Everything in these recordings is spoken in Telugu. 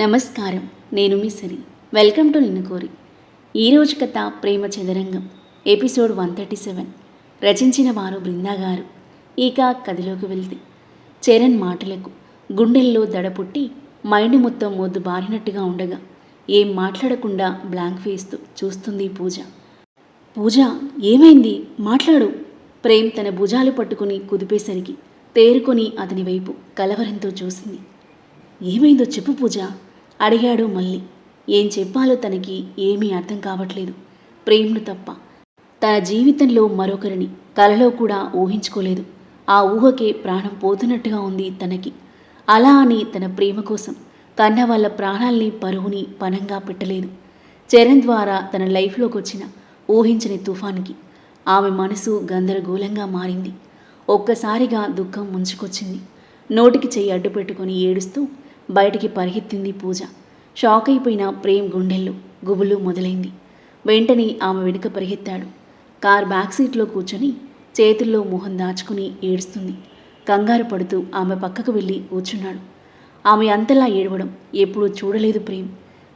నమస్కారం. నేను మీ సిరి. వెల్కమ్ టు నిన్ను కోరి. ఈరోజు కథ ప్రేమ చదరంగం ఎపిసోడ్ 137. రచించిన వారు బృందా గారు. ఇక కథలోకి వెళ్తే చరణ్ మాటలకు గుండెల్లో దడ పుట్టి మైండ్ మొత్తం మొద్దు బారినట్టుగా ఉండగా ఏం మాట్లాడకుండా బ్లాంక్ ఫేస్తో చూస్తుంది పూజ. పూజ, ఏమైంది? మాట్లాడు. ప్రేమ్ తన భుజాలు పట్టుకుని కుదిపేసరికి తేరుకొని అతని వైపు కలవరంతో చూసింది. ఏమైందో చెప్పు పూజ, అడిగాడు మళ్ళీ. ఏం చెప్పాలో తనకి ఏమీ అర్థం కావట్లేదు. ప్రేమ్ను తప్ప తన జీవితంలో మరొకరిని కలలో కూడా ఊహించుకోలేదు. ఆ ఊహకే ప్రాణం పోతున్నట్టుగా ఉంది తనకి. అలా అని తన ప్రేమ కోసం కన్న వాళ్ళ ప్రాణాల్ని పరువుని పనంగా పెట్టలేదు. చరణ్ ద్వారా తన లైఫ్లోకి వచ్చిన ఊహించని తుఫాన్కి ఆమె మనసు గందరగోళంగా మారింది. ఒక్కసారిగా దుఃఖం ముంచుకొచ్చింది. నోటికి చెయ్యి అడ్డు పెట్టుకుని ఏడుస్తూ బయటికి పరిగెత్తింది పూజ. షాక్ అయిపోయిన ప్రేమ్ గుండెల్లో గుబులు మొదలైంది. వెంటనే ఆమె వెనుక పరిగెత్తాడు. కార్ బ్యాక్ సీట్లో కూర్చొని చేతుల్లో మొహం దాచుకుని ఏడుస్తుంది. కంగారు పడుతూ ఆమె పక్కకు వెళ్ళి కూర్చున్నాడు. ఆమె అంతలా ఏడవడం ఎప్పుడూ చూడలేదు ప్రేమ్.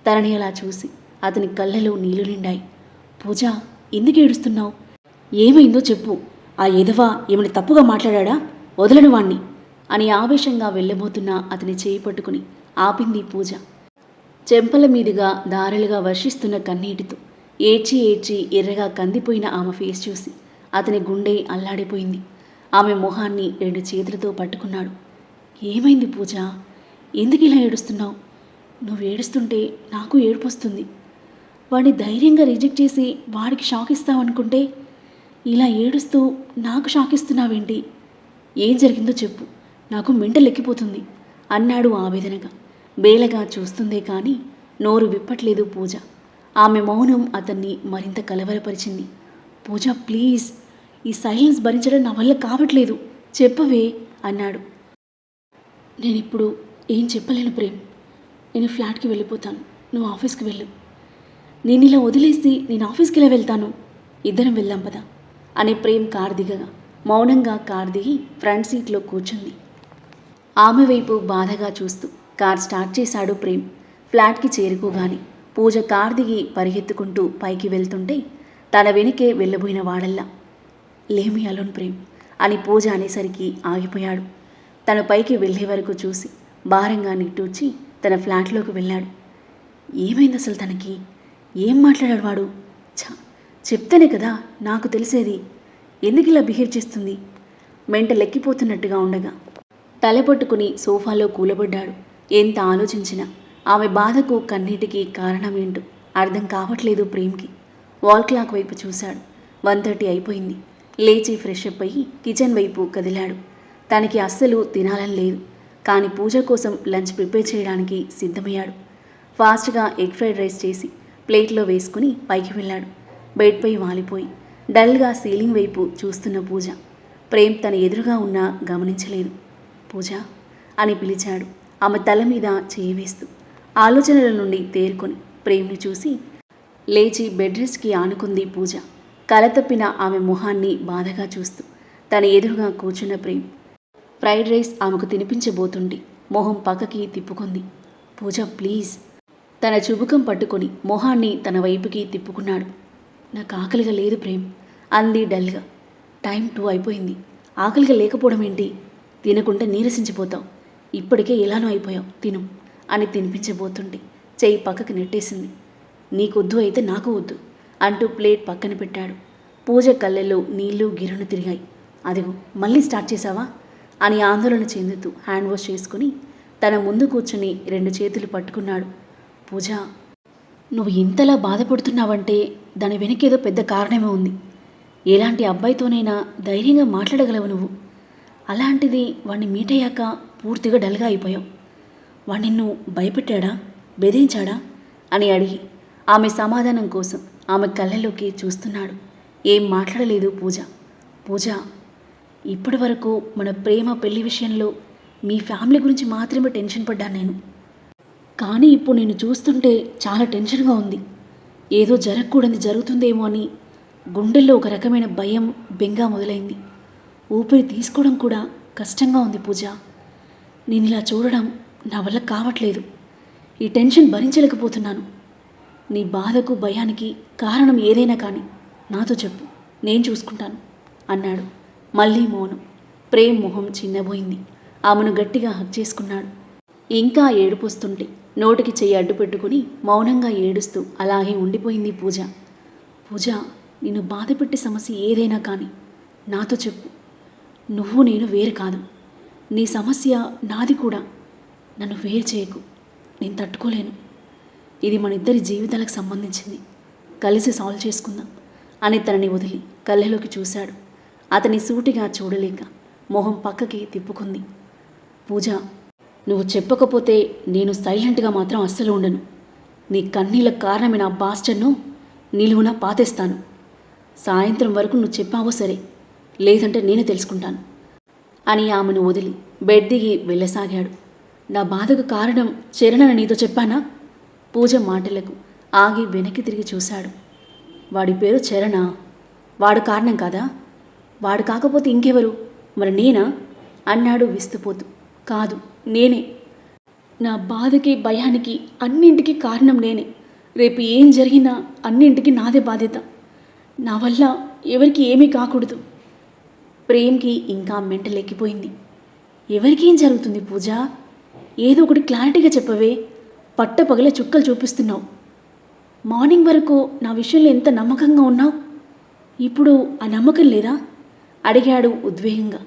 తనని అలా చూసి అతని కళ్ళలో నీళ్లు నిండాయి. పూజ, ఎందుకు ఏడుస్తున్నావు? ఏమైందో చెప్పు. ఆ ఎదవా ఏమైనా తప్పుగా మాట్లాడా? వదలను వాణ్ణి అని ఆవేశంగా వెళ్ళబోతున్న అతని చేయి పట్టుకుని ఆపింది పూజ. చెంపల మీదుగా దారలుగా వర్షిస్తున్న కన్నీటితో ఏడ్చి ఏడ్చి ఎర్రగా కందిపోయిన ఆమె ఫేస్ చూసి అతని గుండె అల్లాడిపోయింది. ఆమె మొహాన్ని 2 చేతులతో పట్టుకున్నాడు. ఏమైంది పూజ? ఎందుకు ఇలా ఏడుస్తున్నావు? నువ్వు ఏడుస్తుంటే నాకు ఏడుపు వస్తుంది. వాడిని ధైర్యంగా రిజెక్ట్ చేసి వాడికి షాక్ ఇస్తావనుకుంటే ఇలా ఏడుస్తూ నాకు షాక్ ఇస్తున్నావేంటి? ఏం జరిగిందో చెప్పు, నాకు మెంటల్ ఎక్కిపోతుంది అన్నాడు ఆవేదనగా. బేలగా చూస్తుందే కానీ నోరు విప్పట్లేదు పూజ. ఆమె మౌనం అతన్ని మరింత కలవరపరిచింది. పూజ, ప్లీజ్, ఈ సైలెన్స్ భరించడం నా వల్ల కావట్లేదు, చెప్పవే అన్నాడు. నేనిప్పుడు ఏం చెప్పలేను ప్రేమ్. నేను ఫ్లాట్కి వెళ్ళిపోతాను, నువ్వు ఆఫీస్కి వెళ్ళు. నేను ఇలా వదిలేసి నేను ఆఫీస్కి ఇలా వెళ్తాను. ఇద్దరం వెళ్దాం పదా అని ప్రేమ్ కార్ దిగగా మౌనంగా కార్ దిగి ఫ్రంట్ సీట్లో కూర్చుంది. ఆమె వైపు బాధగా చూస్తూ కార్ స్టార్ట్ చేశాడు ప్రేమ్. ఫ్లాట్కి చేరుకోగానే పూజ కార్ దిగి పరిగెత్తుకుంటూ పైకి వెళ్తుంటే తన వెనుకే వెళ్ళబోయిన వాడల్లా లేమి అలోన్ ప్రేమ్ అని పూజ అనేసరికి ఆగిపోయాడు. తన పైకి వెళ్ళే వరకు చూసి భారంగా నిట్టూర్చి తన ఫ్లాట్లోకి వెళ్ళాడు. ఏమైంది అసలు తనకి? ఏం మాట్లాడాడు వాడు? చెప్తేనే కదా నాకు తెలిసేది. ఎందుకు ఇలా బిహేవ్ చేస్తుంది? మెంటలెక్కిపోతున్నట్టుగా ఉండగా తలపట్టుకుని సోఫాలో కూలబడ్డాడు. ఎంత ఆలోచించినా ఆమె బాధకు కన్నీటికి కారణమేంటో అర్థం కావట్లేదు ప్రేమ్కి. వాల్ క్లాక్ వైపు చూశాడు. 1:30 అయిపోయింది. లేచి ఫ్రెష్ అప్ అయ్యి కిచెన్ వైపు కదిలాడు. తనకి అస్సలు తినాలని లేదు, కానీ పూజ కోసం లంచ్ ప్రిపేర్ చేయడానికి సిద్ధమయ్యాడు. ఫాస్ట్గా ఎగ్ ఫ్రైడ్ రైస్ చేసి ప్లేట్లో వేసుకుని పైకి వెళ్ళాడు. బెడ్పై వాలిపోయి డల్గా సీలింగ్ వైపు చూస్తున్న పూజ ప్రేమ్ తన ఎదురుగా ఉన్నా గమనించలేదు. పూజ అని పిలిచాడు ఆమె తల మీద చేయి వేస్తూ. ఆలోచనల నుండి తేరుకొని ప్రేమ్ని చూసి లేచి బెడ్ రెస్ట్కి ఆనుకుంది పూజ. కలతప్పిన ఆమె మొహాన్ని బాధగా చూస్తూ తన ఎదురుగా కూర్చున్న ప్రేమ్ ఫ్రైడ్ రైస్ ఆమెకు తినిపించబోతుంటే మొహం పక్కకి తిప్పుకుంది. పూజ, ప్లీజ్. తన చుబుకం పట్టుకొని మొహాన్ని తన వైపుకి తిప్పుకున్నాడు. నాకు ఆకలిగా లేదు ప్రేమ్ అంది డల్గా. టైం 2 అయిపోయింది. ఆకలిగా లేకపోవడం ఏంటి? తినకుంటే నీరసించిపోతావు. ఇప్పటికే ఎలానో అయిపోయావు, తిను అని తినిపించబోతుంటే చెయ్యి పక్కకి నెట్టేసింది. నీకొద్దు అయితే నాకు వద్దు అంటూ ప్లేట్ పక్కన పెట్టాడు. పూజ కళ్ళల్లో నీళ్లు గిరును తిరిగాయి. అదిగో మళ్ళీ స్టార్ట్ చేశావా అని ఆందోళన చెందుతూ హ్యాండ్ వాష్ చేసుకుని తన ముందు కూర్చుని 2 చేతులు పట్టుకున్నాడు. పూజ, నువ్వు ఇంతలా బాధపడుతున్నావంటే దాని వెనకేదో పెద్ద కారణమే ఉంది. ఎలాంటి అబ్బాయితోనైనా ధైర్యంగా మాట్లాడగలవు నువ్వు. అలాంటిది వాడిని మీట్ అయ్యాక పూర్తిగా డల్గా అయిపోయావు. వాడు నిన్ను భయపెట్టాడా, బెదిరించాడా అని అడిగి ఆమె సమాధానం కోసం ఆమె కళ్ళలోకి చూస్తున్నాడు. ఏం మాట్లాడలేదు పూజ. పూజ, ఇప్పటి వరకు మన ప్రేమ పెళ్లి విషయంలో మీ ఫ్యామిలీ గురించి మాత్రమే టెన్షన్ పడ్డాను నేను. కానీ ఇప్పుడు నేను చూస్తుంటే చాలా టెన్షన్గా ఉంది. ఏదో జరగకూడదు జరుగుతుందేమో అని గుండెల్లో ఒక రకమైన భయం, బెంగ మొదలైంది. ఊపిరి తీసుకోవడం కూడా కష్టంగా ఉంది పూజ. నేను ఇలా చూడడం నా వల్ల కావట్లేదు. ఈ టెన్షన్ భరించలేకపోతున్నాను. నీ బాధకు భయానికి కారణం ఏదైనా కానీ నాతో చెప్పు, నేను చూసుకుంటాను అన్నాడు. మళ్ళీ మౌనం. ప్రేమ్ మొహం చిన్నబోయింది. ఆమెను గట్టిగా హక్ చేసుకున్నాడు. ఇంకా ఏడుపొస్తుంటే నోటికి చెయ్యి అడ్డు పెట్టుకుని మౌనంగా ఏడుస్తూ అలాగే ఉండిపోయింది పూజ. పూజ, నిన్ను బాధపెట్టే సమస్య ఏదైనా కానీ నాతో చెప్పు. నువ్వు నేను వేరు కాదు. నీ సమస్య నాది కూడా. నన్ను వేరు చేయకు. నేను తట్టుకోలేను. ఇది మన ఇద్దరి జీవితాలకు సంబంధించింది. కలిసి సాల్వ్ చేసుకుందాం అని తనని వదిలి కళ్ళలోకి చూశాడు. అతని సూటిగా చూడలేక మొహం పక్కకి తిప్పుకుంది. పూజ, నువ్వు చెప్పకపోతే నేను సైలెంట్గా మాత్రం అస్సలు ఉండను. నీ కన్నీళ్ళకు కారణమైన ఆ బాస్టర్ను నిలువున పాతేస్తాను. సాయంత్రం వరకు నువ్వు చెప్పావో సరే, లేదంటే నేనే తెలుసుకుంటాను అని ఆమెను వదిలి బెడ్ దిగి వెళ్ళసాగాడు. నా బాధకు కారణం చరణ్ నీతో చెప్పానా? పూజ మాటలకు ఆగి వెనక్కి తిరిగి చూశాడు. వాడి పేరు చరణా? వాడు కారణం కాదా? వాడు కాకపోతే ఇంకెవరు? మరి నేనా అన్నాడు విస్తుపోతూ. కాదు, నేనే. నా బాధకి భయానికి అన్నింటికీ కారణం నేనే. రేపు ఏం జరిగినా అన్నింటికి నాదే బాధ్యత. నా వల్ల ఎవరికి ఏమీ కాకూడదు. ప్రేమ్కి ఇంకా మెంటలెక్కిపోయింది. ఎవరికి ఏం జరుగుతుంది పూజ? ఏదో ఒకటి క్లారిటీగా చెప్పవే. పట్టపగలే చుక్కలు చూపిస్తున్నావు. మార్నింగ్ వరకు నా విషయంలో ఎంత నమ్మకంగా ఉన్నావు, ఇప్పుడు ఆ నమ్మకం లేదా అడిగాడు ఉద్వేగంగా.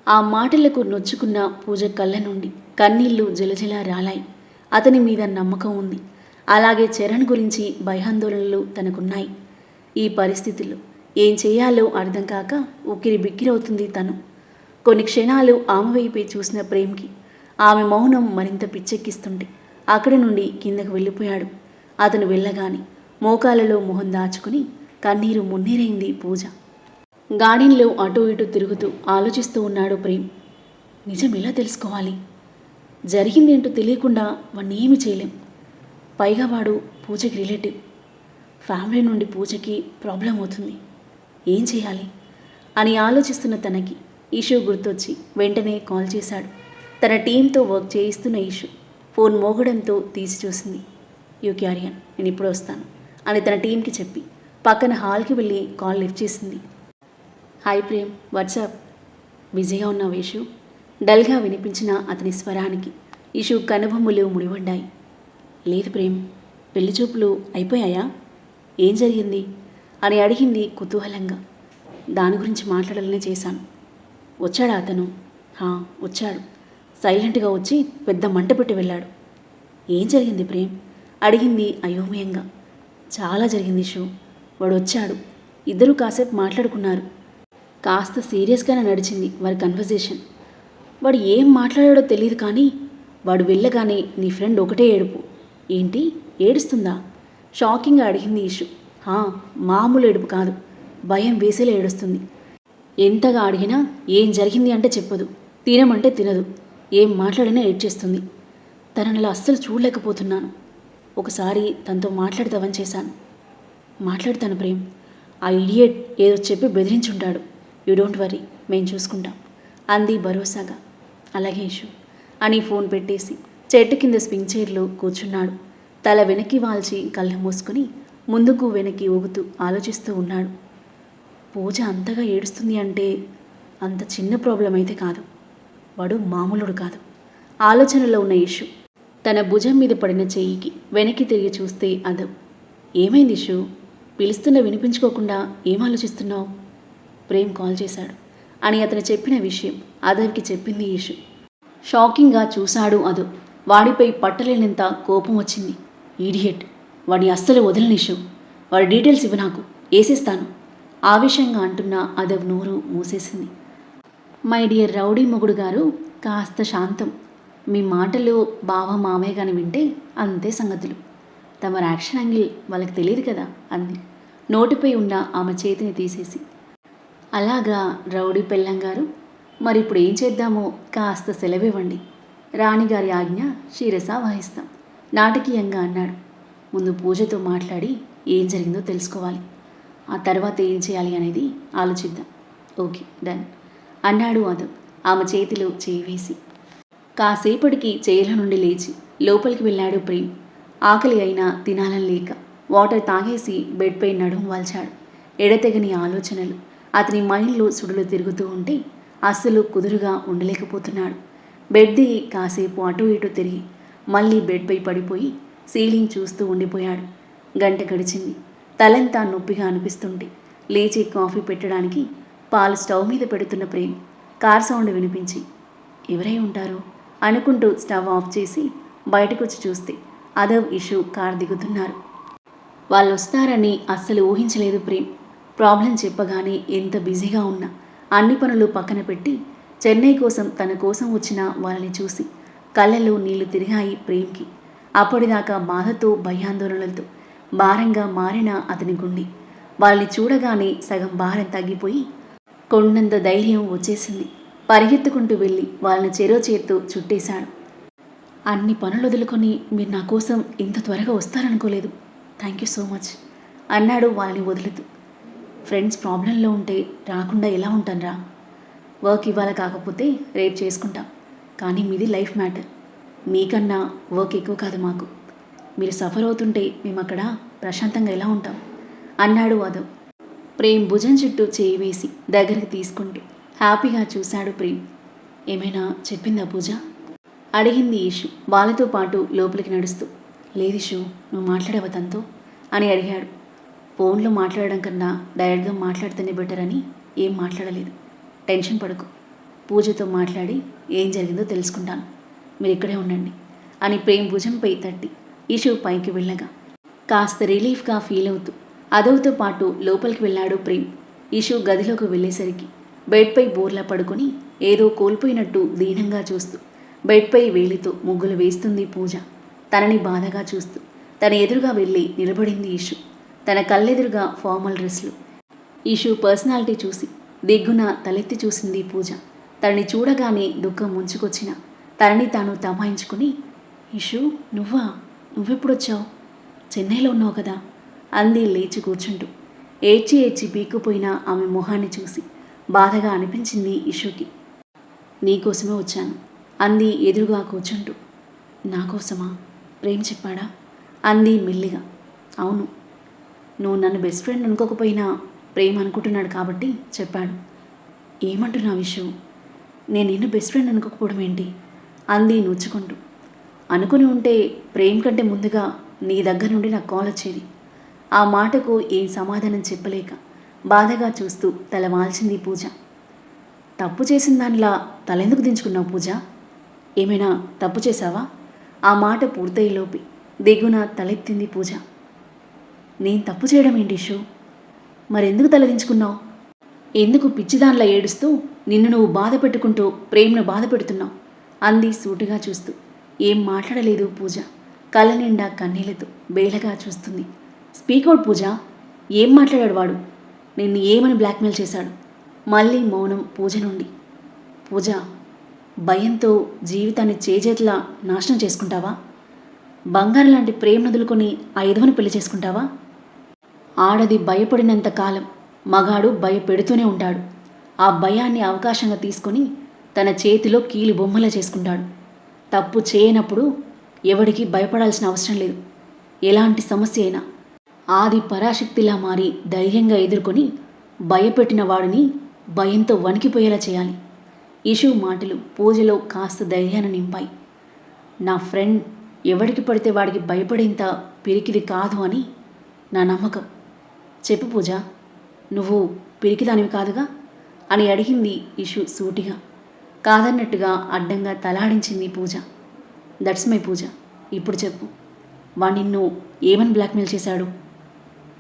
ఆ మాటలకు నొచ్చుకున్న పూజ కళ్ళ నుండి కన్నీళ్లు జలజల రాలాయి. అతని మీద నమ్మకం ఉంది. అలాగే చరణ్ గురించి భయాందోళనలు తనకున్నాయి. ఈ పరిస్థితుల్లో ఏం చేయాలో అర్థం కాక ఉక్కిరి బిక్కిరవుతుంది తను. కొన్ని క్షణాలు ఆమె వైపే చూసిన ప్రేమ్కి ఆమె మౌనం మరింత పిచ్చెక్కిస్తుంటే అక్కడి నుండి కిందకు వెళ్ళిపోయాడు. అతను వెళ్ళగానే మోకాలలో మొహం దాచుకుని కన్నీరు మున్నీరైంది పూజ. గార్డెన్లో అటూ ఇటూ తిరుగుతూ ఆలోచిస్తూ ఉన్నాడు ప్రేమ్. నిజం ఎలా తెలుసుకోవాలి? జరిగిందేంటో తెలియకుండా వాణ్ణి ఏమి చేయలేం. పైగా వాడు పూజకి రిలేటివ్. ఫ్యామిలీ నుండి పూజకి ప్రాబ్లం అవుతుంది. ఏం చేయాలి అని ఆలోచిస్తున్న తనకి ఈషు గుర్తొచ్చి వెంటనే కాల్ చేశాడు. తన టీంతో వర్క్ చేయిస్తున్న ఈషు ఫోన్ మోగడంతో తీసి చూసింది. యూ క్యారియన్, నేను ఇప్పుడు వస్తాను అని తన టీంకి చెప్పి పక్కన హాల్కి వెళ్ళి కాల్ లిఫ్ట్ చేసింది. Hi Prem, what's up? బిజీగా ఉన్నావు ఈషు? డల్గా వినిపించిన అతని స్వరానికి ఈషు కనుబొమ్మలు ముడిపడ్డాయి. లేదు ప్రేమ్, పెళ్లి చూపులు అయిపోయాయా? ఏం జరిగింది అని అడిగింది కుతూహలంగా. దాని గురించి మాట్లాడాలనే చేశాను. వచ్చాడా అతను? వచ్చాడు. సైలెంట్గా వచ్చి పెద్ద మంట పెట్టి వెళ్ళాడు. ఏం జరిగింది ప్రేమ్ అడిగింది అయోమయంగా. చాలా జరిగింది షో. వాడు వచ్చాడు. ఇద్దరూ కాసేపు మాట్లాడుకున్నారు. కాస్త సీరియస్గానే నడిచింది వారి కన్వర్జేషన్. వాడు ఏం మాట్లాడాడో తెలియదు కానీ వాడు వెళ్ళగానే నీ ఫ్రెండ్ ఒకటే ఏడుపు. ఏంటి, ఏడుస్తుందా? షాకింగ్గా అడిగింది ఈషు. మామూలు ఏడుపు కాదు, భయం వేసేలా ఏడుస్తుంది. ఎంతగా అడిగినా ఏం జరిగింది అంటే చెప్పదు. తినమంటే తినదు. ఏం మాట్లాడినా ఏడ్చేస్తుంది. తనని అలా అస్సలు చూడలేకపోతున్నాను. ఒకసారి తనతో మాట్లాడతావని చేశాను. మాట్లాడతాను ప్రేమ్. ఆ ఇడియట్ ఏదో చెప్పి బెదిరించుంటాడు. యూ డోంట్ వరీ, మేము చూసుకుంటాం అంది భరోసాగా. అలాగే ఇషు అని ఫోన్ పెట్టేసి చెట్టు కింద స్వింగ్ చైర్లో కూర్చున్నాడు. తల వెనక్కి వాల్చి కళ్ళు మూసుకొని ముందుకు వెనక్కి ఊగుతూ ఆలోచిస్తూ ఉన్నాడు. పూజ అంతగా ఏడుస్తుంది అంటే అంత చిన్న ప్రాబ్లం అయితే కాదు. వాడు మామూలుడు కాదు. ఆలోచనలో ఉన్న ఇషు తన భుజం మీద పడిన చెయ్యికి వెనక్కి తిరిగి చూస్తే అదవ్. ఏమైంది ఇషు? పిలుస్తున్న వినిపించుకోకుండా ఏం ఆలోచిస్తున్నావు? ప్రేమ్ కాల్ చేశాడు అని అతను చెప్పిన విషయం అదవ్కి చెప్పింది ఇషు. షాకింగ్గా చూశాడు అదవ్. వాడిపై పట్టలేనంత కోపం వచ్చింది. ఈడియట్, వాడిని అస్సలు వదలని ఇషు. వాడి డీటెయిల్స్ ఇవ్వు, నాకు వేసేస్తాను ఆవేశంగా అంటున్న అదవ్ నోరు మూసేసింది. మై డియర్ రౌడీ మొగుడు గారు, కాస్త శాంతం. మీ మాటలు బావ మామయ్య గాని వింటే అంతే సంగతులు. తమ యాక్షన్ యాంగిల్ వాళ్ళకి తెలియదు కదా అంది నోటిపై ఉన్న ఆమె చేతిని తీసేసి. అలాగా రౌడీ పెళ్ళం గారు, మరి ఇప్పుడు ఏం చేద్దామో కాస్త సెలవివ్వండి. రాణిగారి ఆజ్ఞ శిరస వహిస్తాం నాటకీయంగా అన్నాడు. ముందు పూజతో మాట్లాడి ఏం జరిగిందో తెలుసుకోవాలి. ఆ తర్వాత ఏం చేయాలి అనేది ఆలోచిద్దాం. ఓకే, డన్ అన్నాడు అదవ్ ఆమె చేతిలో చేయి వేసి. కాసేపటికి చైర్ల నుండి లేచి లోపలికి వెళ్ళాడు ప్రేమ్. ఆకలి అయినా తినాలని లేక వాటర్ తాగేసి బెడ్పై నడుము వాల్చాడు. ఎడతెగని ఆలోచనలు అతని మైండ్లో సుడులు తిరుగుతూ ఉంటే అస్సలు కుదురుగా ఉండలేకపోతున్నాడు. బెడ్ దిగి కాసేపు అటు ఇటు తిరిగి మళ్ళీ బెడ్పై పడిపోయి సీలింగ్ చూస్తూ ఉండిపోయాడు. గంట గడిచింది. తలంతా నొప్పిగా అనిపిస్తుంటే లేచి కాఫీ పెట్టడానికి పాలు స్టవ్ మీద పెడుతున్న ప్రేమ్ కార్ సౌండ్ వినిపించి ఎవరై ఉంటారు అనుకుంటూ స్టవ్ ఆఫ్ చేసి బయటకొచ్చి చూస్తే అదవ్, ఇషు కార్ దిగుతున్నారు. వాళ్ళు వస్తారని అస్సలు ఊహించలేదు ప్రేమ్. ప్రాబ్లం చెప్పగానే ఎంత బిజీగా ఉన్నా అన్ని పనులు పక్కన పెట్టి చెన్నై కోసం తన కోసం వచ్చిన వాళ్ళని చూసి కళ్ళలో నీళ్లు తిరిగాయి ప్రేమ్కి. అప్పటిదాకా బాధతో భయాందోళనలతో భారంగా మారిన అతని గుండె వాళ్ళని చూడగానే సగం భారం తగ్గిపోయి కొండంత ధైర్యం వచ్చేసింది. పరిగెత్తుకుంటూ వెళ్ళి వాళ్ళని చెరో చేత్తో చుట్టేశాడు. అన్ని పనులు వదులుకొని మీరు నా కోసం ఇంత త్వరగా వస్తారనుకోలేదు. థ్యాంక్ యూ సో మచ్ అన్నాడు వాళ్ళని వదులుతూ. ఫ్రెండ్స్ ప్రాబ్లంలో ఉంటే రాకుండా ఎలా ఉంటానరా? వర్క్ ఇవాళ కాకపోతే రేపు చేసుకుంటాం, కానీ మీది లైఫ్ మ్యాటర్. మీకన్నా వర్క్ ఎక్కువ కాదు మాకు. మీరు సఫర్ అవుతుంటే మేము అక్కడ ప్రశాంతంగా ఎలా ఉంటాం అన్నాడు అదవ్. ప్రేమ్ భుజం చుట్టూ చేయి వేసి దగ్గరికి తీసుకుంటూ హ్యాపీగా చూశాడు ప్రేమ్. ఏమైనా చెప్పిందా పూజ అడిగింది ఇషు వాళ్ళతో పాటు లోపలికి నడుస్తూ. లేదు ఇషు, నువ్వు మాట్లాడావా తనతో అని అడిగాడు. ఫోన్లో మాట్లాడడం కన్నా డైరెక్ట్గా మాట్లాడితేనే బెటర్ అని ఏం మాట్లాడలేదు. టెన్షన్ పడకు, పూజతో మాట్లాడి ఏం జరిగిందో తెలుసుకుంటాను, మీరు ఇక్కడే ఉండండి అని ప్రేమ్ భుజంపై తట్టి ఇషు పైకి వెళ్ళగా కాస్త రిలీఫ్గా ఫీల్ అవుతూ అదవ్తో పాటు లోపలికి వెళ్ళాడు ప్రేమ్. ఇషు గదిలోకి వెళ్ళేసరికి బెడ్పై బోర్లా పడుకొని ఏదో కోల్పోయినట్టు దీనంగా చూస్తూ బెడ్పై వేలితో ముగ్గులు వేస్తుంది పూజ. తనని బాధగా చూస్తూ తన ఎదురుగా వెళ్ళి నిలబడింది ఇషు. తన కళ్ళెదురుగా ఫార్మల్ డ్రెస్లు. ఇషు పర్సనాలిటీ చూసి దిగ్గున తలెత్తి చూసింది పూజ. తనని చూడగానే దుఃఖం ముంచుకొచ్చిన తనని తాను తమాయించుకుని, ఇషు నువ్వెప్పుడొచ్చావు? చెన్నైలో ఉన్నావు కదా అంది లేచి కూర్చుంటూ. ఏడ్చి ఏడ్చి పీక్కుపోయిన ఆమె మొహాన్ని చూసి బాధగా అనిపించింది ఇషుకి. నీకోసమే వచ్చాను అంది ఎదురుగా కూర్చుంటూ. నాకోసమా? ప్రేమ్ చెప్పాడా అంది మెల్లిగా. అవును, నువ్వు నన్ను బెస్ట్ ఫ్రెండ్ అనుకోకపోయినా ప్రేమ్ అనుకుంటున్నాడు కాబట్టి చెప్పాడు. ఏమంటున్నావు ఇషు? నేను నిన్ను బెస్ట్ ఫ్రెండ్ అనుకోకపోవడం ఏంటి అంది నొచ్చుకుంటూ. అనుకుని ఉంటే ప్రేమ్ కంటే ముందుగా నీ దగ్గర నుండి నాకు కాల్ వచ్చేది. ఆ మాటకు ఏం సమాధానం చెప్పలేక బాధగా చూస్తూ తల వాల్చింది పూజ. తప్పు చేసిన దానిలా తలెందుకు దించుకున్నావు పూజ? ఏమైనా తప్పు చేశావా? ఆ మాట పూర్తయ్యేలోపి దిగున తలెత్తింది పూజ. నేను తప్పు చేయడం ఏంటి ఇషు? మరెందుకు తలదించుకున్నావు? ఎందుకు పిచ్చిదానిలా ఏడుస్తూ నిన్ను నువ్వు బాధ పెట్టుకుంటూ ప్రేమను బాధ పెడుతున్నావు అంది సూటిగా చూస్తూ. ఏం మాట్లాడలేదు పూజ. కళ్ళ నిండా కన్నీళ్లతో బేలగా చూస్తుంది. స్పీకౌట్ పూజ, ఏం మాట్లాడాడు వాడు? నిన్ను ఏమని బ్లాక్మెయిల్ చేశాడు? మళ్ళీ మౌనం పూజ నుండి. పూజ, భయంతో జీవితాన్ని చేజేతలా నాశనం చేసుకుంటావా? బంగారం లాంటి ప్రేమ నదులుకొని ఆ ఎదవని పెళ్లి చేసుకుంటావా? ఆడది భయపడినంత కాలం మగాడు భయపెడుతూనే ఉంటాడు. ఆ భయాన్ని అవకాశంగా తీసుకొని తన చేతిలో కీలు బొమ్మలా చేసుకుంటాడు. తప్పు చేయనప్పుడు ఎవడికి భయపడాల్సిన అవసరం లేదు. ఎలాంటి సమస్య అయినా ఆది పరాశక్తిలా మారి ధైర్యంగా ఎదుర్కొని భయపెట్టిన వాడిని భయంతో వణికిపోయేలా చేయాలి. ఇషు మాటలు పూజలో కాస్త ధైర్యాన్ని నింపాయి. నా ఫ్రెండ్ ఎవడికి పడితే వాడికి భయపడేంత పిరికిది కాదు అని నా నమ్మకం. చెప్పు పూజ, నువ్వు పిరికిదానివి కాదుగా అని అడిగింది ఇషు సూటిగా. కాదన్నట్టుగా అడ్డంగా తలాడించింది పూజ. దట్స్ మై పూజ, ఇప్పుడు చెప్పు, వాడు నిన్ను ఏమని బ్లాక్మెయిల్ చేశాడు?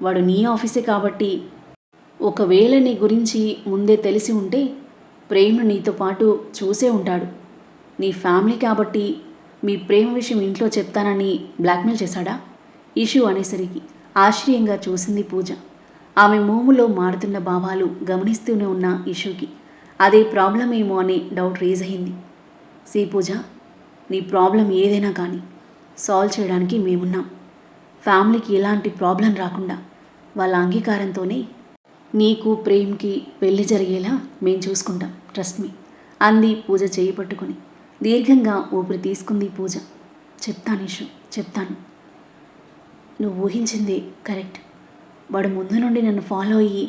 వాడు నీ ఆఫీసే కాబట్టి ఒకవేళ నీ గురించి ముందే తెలిసి ఉంటే ప్రేమను నీతో పాటు చూసే ఉంటాడు. నీ ఫ్యామిలీ కాబట్టి మీ ప్రేమ విషయం ఇంట్లో చెప్తానని బ్లాక్మెయిల్ చేశాడా? ఇషు అనేసరికి ఆశ్చర్యంగా చూసింది పూజ. ఆమె మోములో మారుతున్న భావాలు గమనిస్తూనే ఉన్న ఇషుకి అదే ప్రాబ్లం ఏమో అని డౌట్ రేజ్ అయింది. సి పూజ, నీ ప్రాబ్లం ఏదైనా కానీ సాల్వ్ చేయడానికి మేమున్నాం. ఫ్యామిలీకి ఎలాంటి ప్రాబ్లం రాకుండా వాళ్ళ అంగీకారంతోనే నీకు ప్రేమ్కి పెళ్లి జరిగేలా మేం చూసుకుంటాం, ట్రస్ట్ మీ అంది పూజ చేయి పట్టుకుని. దీర్ఘంగా ఊపిరి తీసుకుంది పూజ. చెప్తాను ఇషు, చెప్తాను. నువ్వు ఊహించింది కరెక్ట్. వాడు ముందు నుండి నన్ను ఫాలో అయ్యి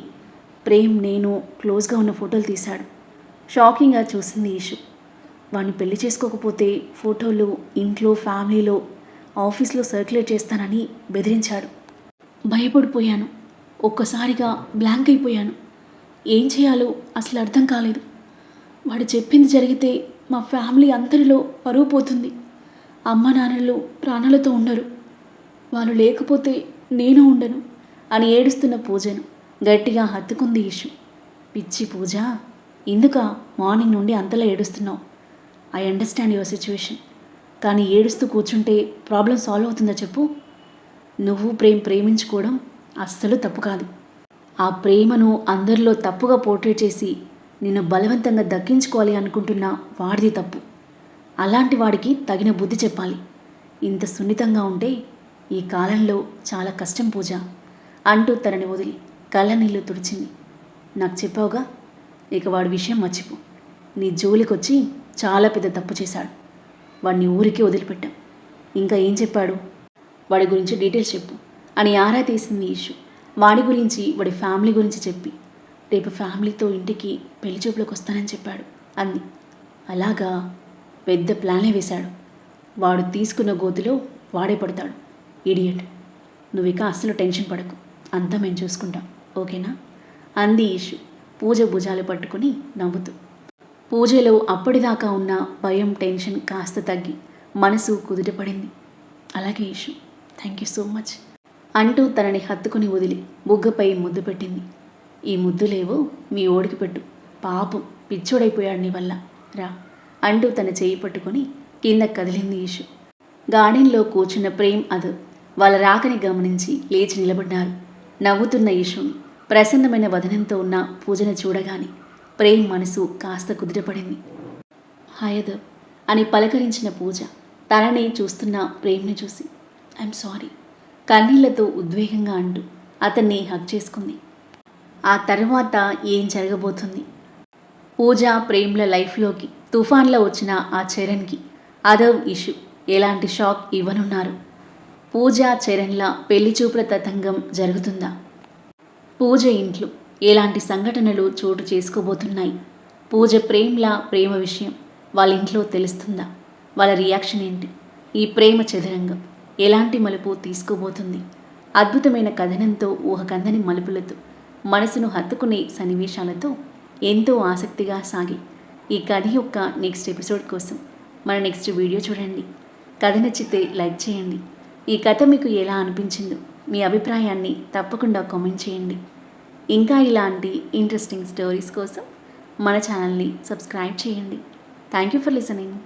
ప్రేమ్ నేను క్లోజ్గా ఉన్న ఫోటోలు తీశాడు. షాకింగ్గా చూసింది ఇషు. వాడిని పెళ్లి చేసుకోకపోతే ఫోటోలు ఇంట్లో, ఫ్యామిలీలో, ఆఫీస్లో సర్క్యులేట్ చేస్తానని బెదిరించాడు. భయపడిపోయాను. ఒక్కసారిగా బ్లాంక్ అయిపోయాను. ఏం చేయాలో అసలు అర్థం కాలేదు. వాడు చెప్పింది జరిగితే మా ఫ్యామిలీ అందరిలో పరువు పోతుంది. అమ్మ నాన్నలు ప్రాణాలతో ఉండరు. వాళ్ళు లేకపోతే నేను ఉండను అని ఏడుస్తున్న పూజను గట్టిగా హత్తుకుంది ఇషు. పిచ్చి పూజ, ఎందుక మార్నింగ్ నుండి అంతలా ఏడుస్తున్నావు? I understand your situation. కానీ ఏడుస్తూ కూర్చుంటే ప్రాబ్లం సాల్వ్ అవుతుందా చెప్పు? నువ్వు ప్రేమించుకోవడం అస్సలు తప్పు కాదు. ఆ ప్రేమను అందరిలో తప్పుగా పోర్ట్రేట్ చేసి నిన్ను బలవంతంగా దక్కించుకోవాలి అనుకుంటున్న వాడిది తప్పు. అలాంటి వాడికి తగిన బుద్ధి చెప్పాలి. ఇంత సున్నితంగా ఉంటే ఈ కాలంలో చాలా కష్టం పూజ అంటూ తనని వదిలి కళ్ళ నీళ్ళు తుడిచింది. నాకు చెప్పావుగా, ఇక వాడి విషయం మర్చిపో. నీ జోలికొచ్చి చాలా పెద్ద తప్పు చేశాడు. వాడిని ఊరికి వదిలిపెట్టాం. ఇంకా ఏం చెప్పాడు? వాడి గురించి డీటెయిల్స్ చెప్పు అని ఆరా తీసింది ఇషు. వాడి గురించి, వాడి ఫ్యామిలీ గురించి చెప్పి రేపు ఫ్యామిలీతో ఇంటికి పెళ్లి చూపులకు వస్తానని చెప్పాడు అంది. అలాగా, పెద్ద ప్లానే వేశాడు. వాడు తీసుకున్న గోతిలో వాడే పడతాడు. ఇడియట్. నువ్వు ఇక అస్సలు టెన్షన్ పడకు, అంతా మేము చూసుకుంటాం, ఓకేనా అంది ఇషు పూజ భుజాలు పట్టుకుని నవ్వుతూ. పూజలో అప్పటిదాకా ఉన్న భయం, టెన్షన్ కాస్త తగ్గి మనసు కుదుటపడింది. అలాగే ఇషు, థ్యాంక్ యూ సో మచ్ అంటూ తనని హత్తుకుని వదిలి బుగ్గపై ముద్దు పెట్టింది. ఈ ముద్దులేవో మీ ఓడికి పెట్టు, పాపం పిచ్చోడైపోయాడు నీ వల్ల, రా అంటూ తన చేయి పట్టుకొని కింద కదిలింది ఇషు. గార్డెన్లో కూర్చున్న ప్రేమ్ అదు వాళ్ళ రాకని గమనించి లేచి నిలబడ్డారు. నవ్వుతున్న ఇషుని, ప్రసన్నమైన వదనంతో ఉన్న పూజను చూడగానే ప్రేమ్ మనసు కాస్త కుదుటపడింది. హాయ్ అదర్ అని పలకరించిన పూజ తనని చూస్తున్న ప్రేమ్ని చూసి ఐఎమ్ సారీ కన్నీళ్లతో ఉద్వేగంగా అంటూ అతన్ని హగ్ చేసుకుంది. ఆ తర్వాత ఏం జరగబోతుంది? పూజ ప్రేమ్ల లైఫ్లోకి తుఫాన్లో వచ్చిన ఆ చరణ్కి అదవ్ ఇషు ఎలాంటి షాక్ ఇవ్వనున్నారు? పూజ చరణ్ల పెళ్లి చూపుల తతంగం జరుగుతుందా? పూజ ఇంట్లో ఎలాంటి సంఘటనలు చోటు చేసుకోబోతున్నాయి? పూజ ప్రేమ్ల ప్రేమ విషయం వాళ్ళ ఇంట్లో తెలుస్తుందా? వాళ్ళ రియాక్షన్ ఏంటి? ఈ ప్రేమ చదరంగం ఎలాంటి మలుపు తీసుకోబోతుంది? అద్భుతమైన కథనంతో, ఊహకందని మలుపులతో, మనసును హత్తుకునే సన్నివేశాలతో ఎంతో ఆసక్తిగా సాగి ఈ కథ యొక్క నెక్స్ట్ ఎపిసోడ్ కోసం మన నెక్స్ట్ వీడియో చూడండి. కథ నచ్చితే లైక్ చేయండి. ఈ కథ మీకు ఎలా అనిపించిందో మీ అభిప్రాయాన్ని తప్పకుండా కామెంట్ చేయండి. ఇంకా ఇలాంటి ఇంట్రెస్టింగ్ స్టోరీస్ కోసం మన ఛానల్ని సబ్స్క్రైబ్ చేయండి. Thank you for listening.